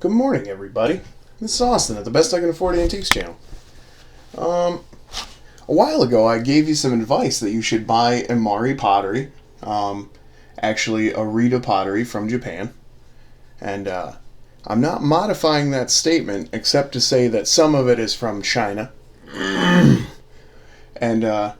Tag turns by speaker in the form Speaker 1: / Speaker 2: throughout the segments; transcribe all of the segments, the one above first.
Speaker 1: Good morning, everybody. This is Austin at the Best I Can Afford Antiques channel. A while ago, I gave you some advice that you should buy Imari pottery, actually Arita pottery from Japan, and I'm not modifying that statement except to say that some of it is from China, and I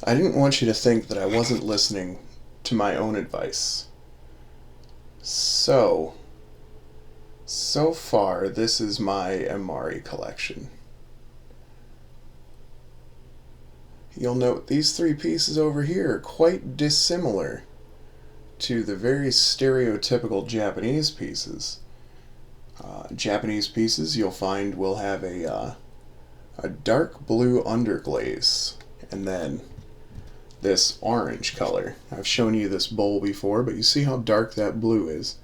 Speaker 1: didn't want you to think that I wasn't listening to my own advice. So far, this is my Amari collection. You'll note these three pieces over here are quite dissimilar to the very stereotypical Japanese pieces. Japanese pieces you'll find will have a dark blue underglaze and then this orange color. I've shown you this bowl before, but you see how dark that blue is.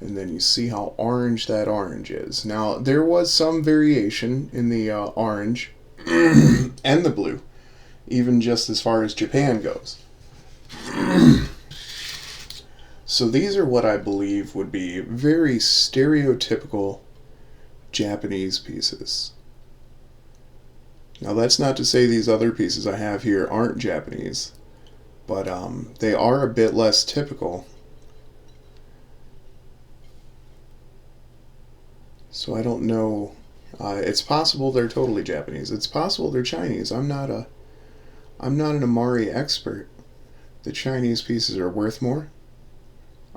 Speaker 1: And then you see how orange that orange is. Now, there was some variation in the orange and the blue, even just as far as Japan goes. So these are what I believe would be very stereotypical Japanese pieces. Now, that's not to say these other pieces I have here aren't Japanese, but they are a bit less typical. So I don't know. It's possible they're totally Japanese. It's possible they're Chinese. I'm not an Amari expert. The Chinese pieces are worth more.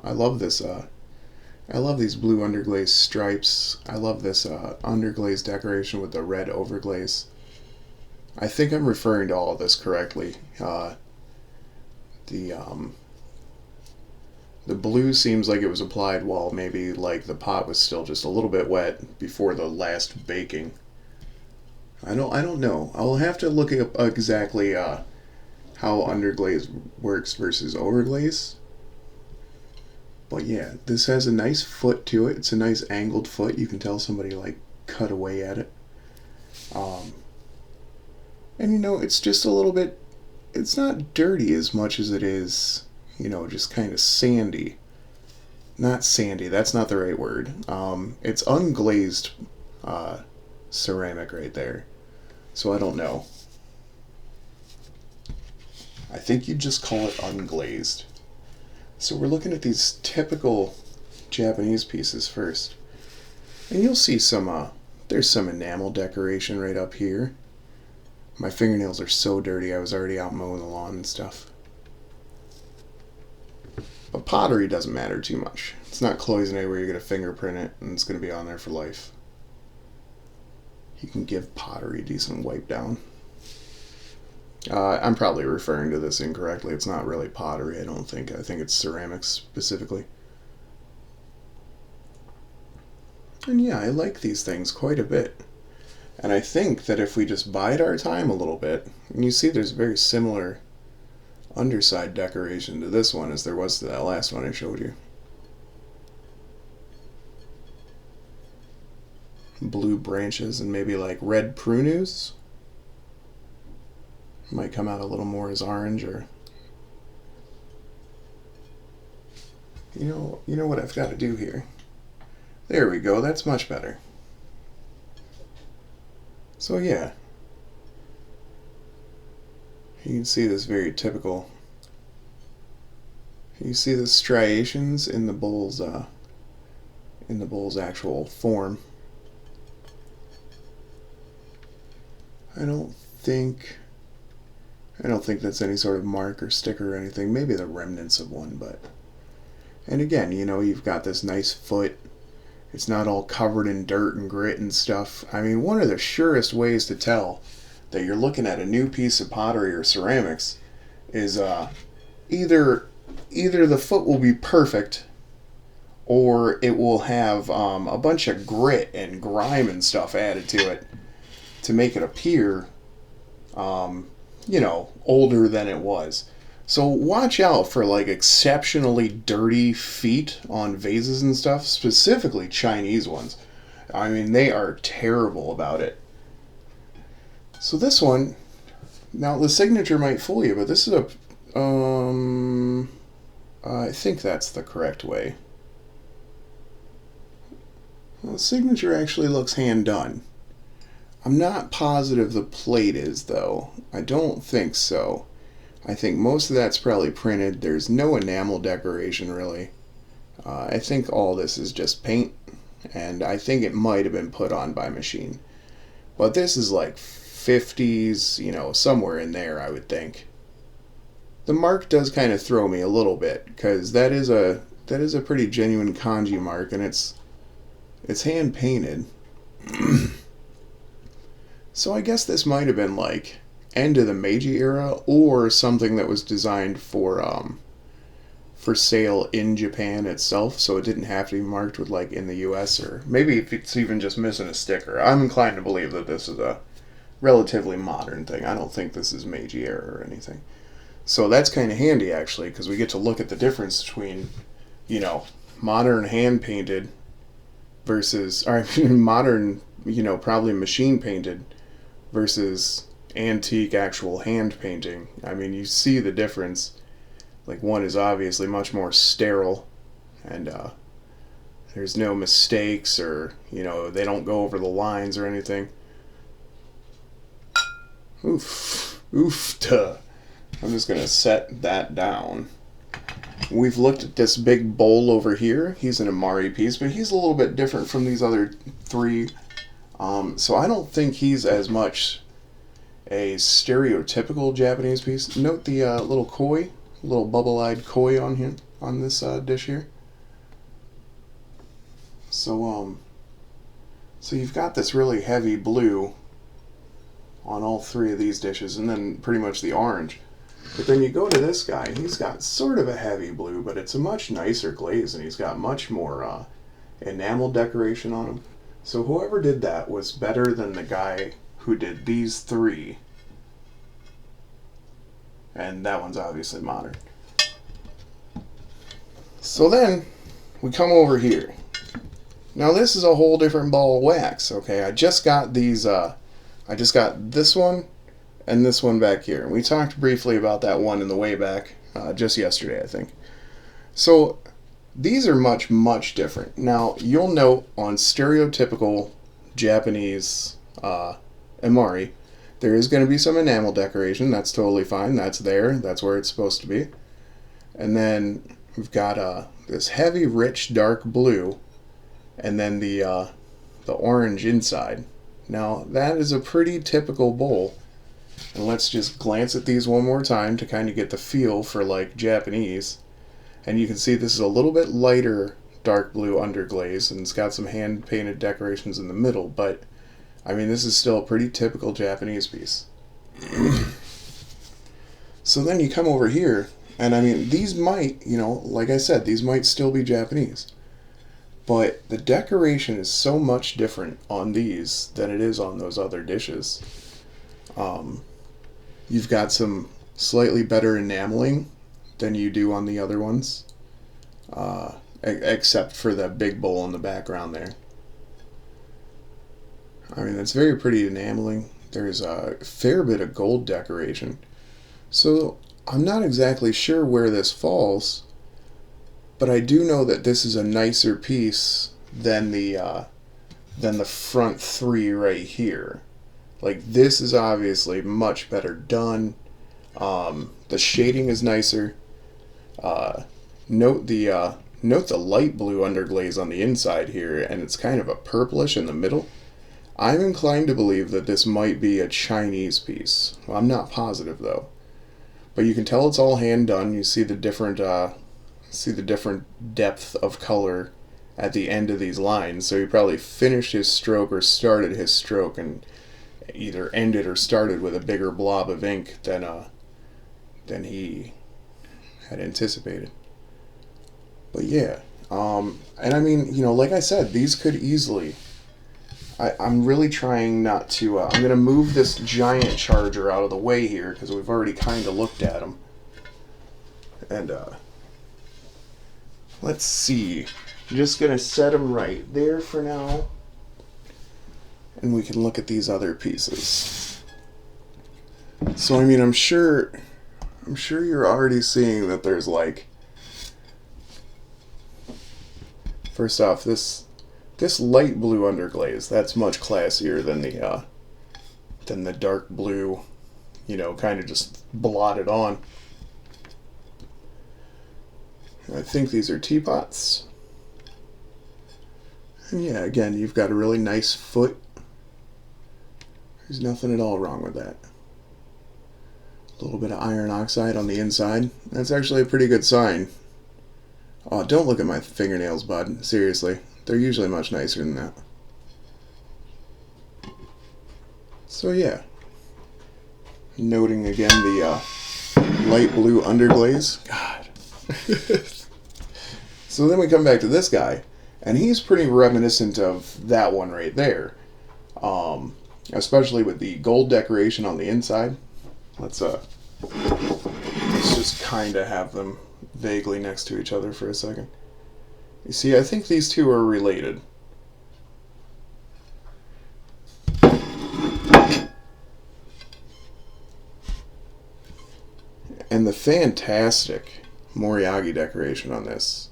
Speaker 1: I love this. I love these blue underglaze stripes. I love this underglaze decoration with the red overglaze. I think I'm referring to all of this correctly. The blue seems like it was applied while maybe like the pot was still just a little bit wet before the last baking. I don't know. I'll have to look up exactly how underglaze works versus overglaze. But yeah, this has a nice foot to it. It's a nice angled foot. You can tell somebody like cut away at it. And you know, it's just a little bit, it's not dirty as much as it is, you know, just kind of sandy. Not sandy, that's not the right word. It's unglazed ceramic right there. So I don't know. I think you'd just call it unglazed. So we're looking at these typical Japanese pieces first. And you'll see some, there's some enamel decoration right up here. My fingernails are so dirty, I was already out mowing the lawn and stuff. But pottery doesn't matter too much. It's not cloisonne where you're going to fingerprint it and it's going to be on there for life. You can give pottery a decent wipe down. I'm probably referring to this incorrectly. It's not really pottery, I don't think. I think it's ceramics specifically. And yeah, I like these things quite a bit. And I think that if we just bide our time a little bit, and you see there's very similar underside decoration to this one as there was to that last one I showed you. Blue branches and maybe like red prunus. Might come out a little more as orange or... You know what I've got to do here. There we go, that's much better. So yeah, you can see this very typical. You see the striations in the bowl's actual form. I don't think that's any sort of mark or sticker or anything. Maybe the remnants of one, but. And again, you know, you've got this nice foot. It's not all covered in dirt and grit and stuff. I mean, one of the surest ways to tell that you're looking at a new piece of pottery or ceramics is either the foot will be perfect or it will have a bunch of grit and grime and stuff added to it to make it appear, you know, older than it was. So watch out for like exceptionally dirty feet on vases and stuff, specifically Chinese ones. I mean, they are terrible about it. So this one, now the signature might fool you, but this is a, I think that's the correct way. Well, the signature actually looks hand done. I'm not positive the plate is, though. I don't think so. I think most of that's probably printed. There's no enamel decoration, really. I think all this is just paint, and I think it might have been put on by machine. But this is like 50s, somewhere in there, I would think. The mark does kind of throw me a little bit, because that is a pretty genuine kanji mark, and it's hand painted. So I guess this might have been like end of the Meiji era, or something that was designed for sale in Japan itself, so it didn't have to be marked with like in the US, or maybe if it's even just missing a sticker. I'm inclined to believe that this is a relatively modern thing. I don't think this is Meiji era or anything. So that's kind of handy actually, because we get to look at the difference between, modern hand painted versus, or modern, probably machine painted versus antique actual hand painting. I mean, you see the difference. Like, one is obviously much more sterile, and there's no mistakes, or they don't go over the lines or anything. Duh. I'm just gonna set that down. We've looked at this big bowl over here. He's an Amari piece, but he's a little bit different from these other three. So I don't think he's as much a stereotypical Japanese piece. Note the little koi, little bubble-eyed koi on here, on this dish here. So you've got this really heavy blue on all three of these dishes, and then pretty much the orange. But then you go to this guy, he's got sort of a heavy blue, but it's a much nicer glaze, and he's got much more enamel decoration on him. So whoever did that was better than the guy who did these three. And that one's obviously modern. So then, we come over here. Now this is a whole different ball of wax, okay? I just got these, I just got this one and this one back here. And we talked briefly about that one in the way back, just yesterday, I think. So, these are much, much different. Now, you'll note on stereotypical Japanese Imari, there is going to be some enamel decoration. That's totally fine. That's there. That's where it's supposed to be. And then we've got this heavy, rich, dark blue, and then the orange inside. Now, that is a pretty typical bowl. And let's just glance at these one more time to kind of get the feel for, like, Japanese. And you can see this is a little bit lighter dark blue underglaze, and it's got some hand-painted decorations in the middle, but, I mean, this is still a pretty typical Japanese piece. So then you come over here, and I mean, these might, like I said, these might still be Japanese. But the decoration is so much different on these than it is on those other dishes. You've got some slightly better enameling than you do on the other ones, except for the big bowl in the background there. I mean, that's very pretty enameling. There's a fair bit of gold decoration. So I'm not exactly sure where this falls, but I do know that this is a nicer piece than the front three right here. Like, this is obviously much better done. The shading is nicer. Note the light blue underglaze on the inside here, and it's kind of a purplish in the middle. I'm inclined to believe that this might be a Chinese piece. Well, I'm not positive though, but you can tell it's all hand done. You see the different depth of color at the end of these lines. So he probably finished his stroke or started his stroke and either ended or started with a bigger blob of ink than he had anticipated. But yeah, and I mean, like I said, these could easily. I'm really trying not to. I'm going to move this giant charger out of the way here because we've already kind of looked at them. And let's see. I'm just going to set them right there for now. And we can look at these other pieces. So I mean, I'm sure you're already seeing that there's like. First off, this This light blue underglaze, that's much classier than the dark blue, kind of just blotted on. I think these are teapots. And yeah, again, you've got a really nice foot. There's nothing at all wrong with that. A little bit of iron oxide on the inside. That's actually a pretty good sign. Oh, don't look at my fingernails, bud. Seriously. They're usually much nicer than that. So yeah. Noting again the light blue underglaze. God. So then we come back to this guy, and he's pretty reminiscent of that one right there. Especially with the gold decoration on the inside. Let's just kind of have them vaguely next to each other for a second. You see, I think these two are related. And the fantastic Moriagi decoration on this.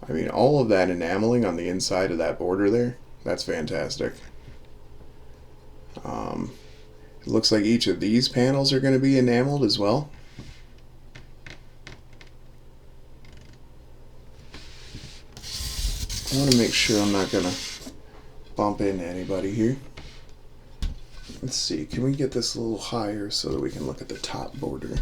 Speaker 1: I mean, all of that enameling on the inside of that border there, that's fantastic. It looks like each of these panels are going to be enameled as well. I want to make sure I'm not going to bump into anybody here. Let's see, can we get this a little higher so that we can look at the top border?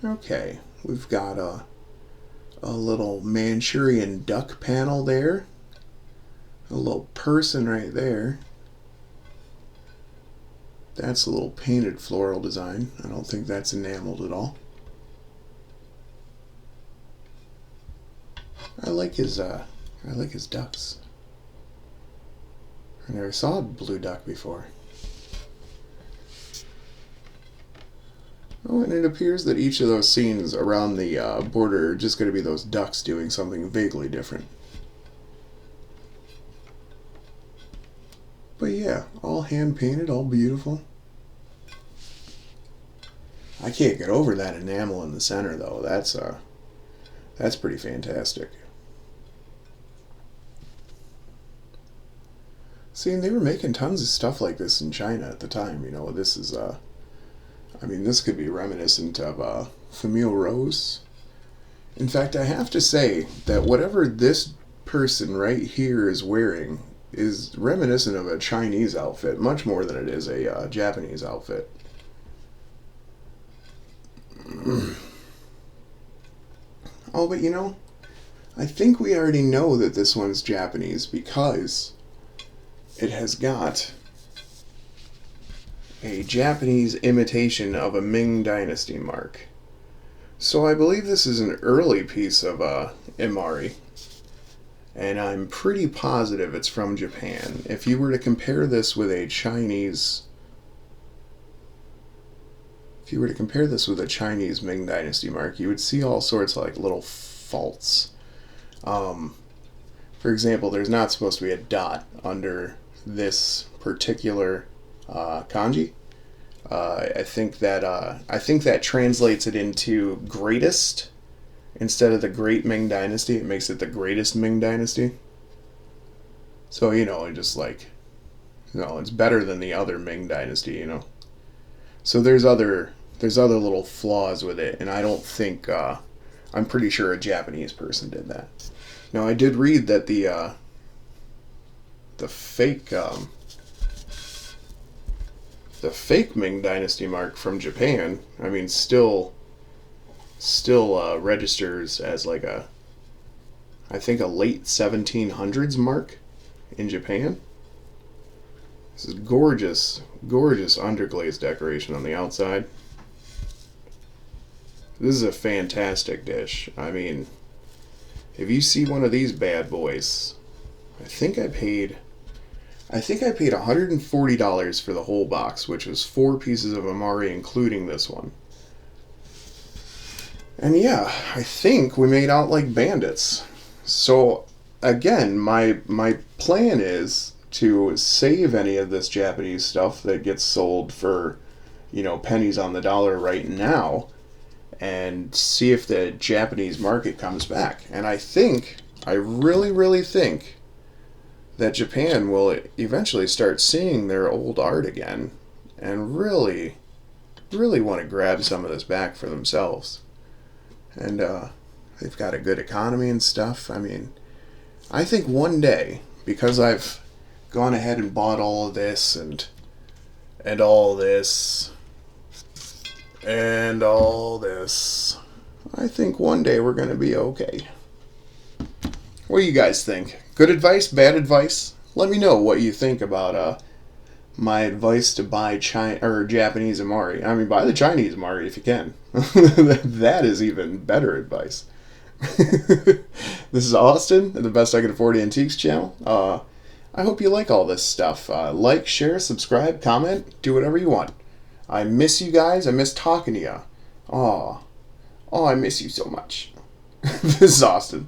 Speaker 1: Okay, we've got a little Manchurian duck panel there. A little person right there. That's a little painted floral design. I don't think that's enameled at all. I like his ducks. I never saw a blue duck before. Oh, and it appears that each of those scenes around the border are just going to be those ducks doing something vaguely different. But yeah, all hand-painted, all beautiful. I can't get over that enamel in the center, though. That's pretty fantastic. See, and they were making tons of stuff like this in China at the time. This is I mean, this could be reminiscent of Famille Rose. In fact, I have to say that whatever this person right here is wearing is reminiscent of a Chinese outfit, much more than it is a Japanese outfit. Oh, but I think we already know that this one's Japanese because it has got a Japanese imitation of a Ming Dynasty mark. So I believe this is an early piece of Imari, and I'm pretty positive it's from Japan. If you were to compare this with a Chinese Ming Dynasty mark, you would see all sorts of little faults. For example, there's not supposed to be a dot under this particular kanji. I think that translates it into greatest instead of the Great Ming Dynasty. It makes it the Greatest Ming Dynasty. So it's better than the other Ming Dynasty. So there's other little flaws with it, and I don't think I'm pretty sure a Japanese person did that. Now I did read that the fake Ming Dynasty mark from Japan, I mean, still registers as I think a late 1700s mark in Japan. This is gorgeous underglaze decoration on the outside. This is a fantastic dish. I mean, if you see one of these bad boys, I think I paid $140 for the whole box, which was 4 pieces of Amari, including this one. And yeah, I think we made out like bandits. So again, my plan is to save any of this Japanese stuff that gets sold for, pennies on the dollar right now, and see if the Japanese market comes back. And I really, really think that Japan will eventually start seeing their old art again and really, really want to grab some of this back for themselves. And they've got a good economy and stuff. I mean, I think one day, because I've gone ahead and bought all of this and all this and all this, I think one day we're going to be okay. What do you guys think? Good advice? Bad advice? Let me know what you think about my advice to buy Japanese Amari. I mean, buy the Chinese Amari if you can. That is even better advice. This is Austin, the Best I Can Afford Antiques channel. I hope you like all this stuff. Like, share, subscribe, comment, do whatever you want. I miss you guys. I miss talking to you. Oh, I miss you so much. This is Austin.